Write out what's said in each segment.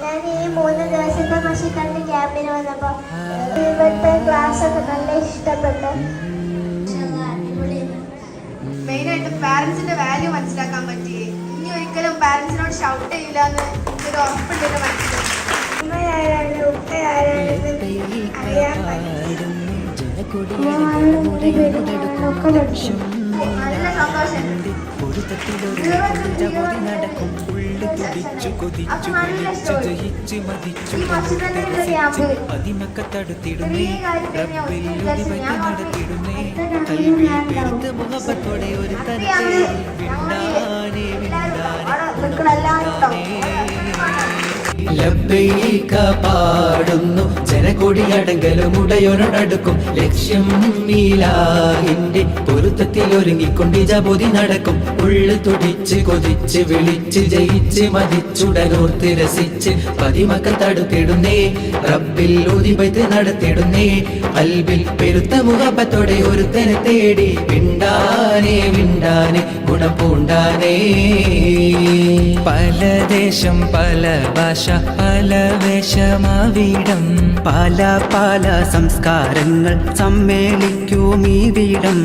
ഞാൻ ഈ 3 ദിവസത്തെ കൃഷിക്കാരുടെ ക്യാമ്പിന് വന്നപ്പോൾ ഇവിടുത്തെ ക്ലാസ് ഒക്കെ നല്ല ഇഷ്ടപ്പെട്ടു. മെയിനായിട്ട് പാരൻസിന്റെ വാല്യൂ മനസ്സിലാക്കാൻ പറ്റി. ഇനി ഒരിക്കലും പാരൻസിനോട് ഷൗട്ട് ചെയ്യില്ല എന്ന് ഒരു ഉറപ്പുണ്ടെന്ന് മനസ്സിലാക്കി. ഉമ്മയാരാണ് ഉപ്പയാരാണെന്ന് അറിയാൻ പറ്റി. നല്ല സന്തോഷം. ലബ്ബൈക പാടുന്നു ജനകൊടിയടങ്കലും ഉടയോടടുക്കും ലക്ഷ്യം മീലാഹിന്റെ പൊരുത്തത്തിൽ ഒരുങ്ങിക്കൊണ്ട് ജബോധി നടക്കും. ഉള്ളു തുടിച്ച് കൊതിച്ച് വിളിച്ച് ജയിച്ച് മതിച്ചുടലോർത്ത് രസിച്ച് പതിമക്കൾ തടുത്തിടുന്നേ റബ്ബിൽ ഊതിബൈത്ത് നടത്തിടുന്നേ. അൽബിൽ പെരുത്ത മുഹബത്തോടെ ഒരുത്തനെ തേടി വിണ്ടാനേ വിണ്ടാനേ ഗുണം പൂണ്ടാനേ. പല ദേശം പല ഭാഷ പല വേഷമാവിടം പല പല സംസ്കാരങ്ങൾ സമ്മേളിക്കും ഈ വീടം.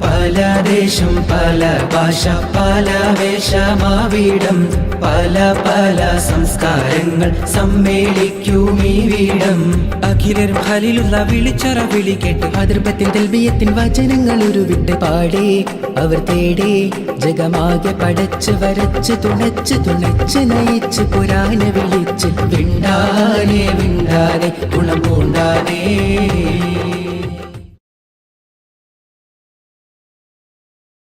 പല ദേശം പല ഭാഷ പല വേഷമാവിടം പല പല സംസ്കാരങ്ങൾ സമ്മേളിക്കും ഈ വീടം. അഖിലരും ഖലീലുള്ള വിളിച്ചറ വിളി കേട്ട് അതിർപ്പത്തിൻ തൽബിയത്തിൻ വചനങ്ങൾ ഉരുവിട്ട് പാടേ അവർ തേടേ ജഗമാകെ പടച്ച് വരച്ച് തുണച്ച് തുണച്ച് നയിച്ച് പുരാന വിളിച്ച് വിണ്ടാനേ വിണ്ടാനേ ഗുണം പൂണ്ടാനേ.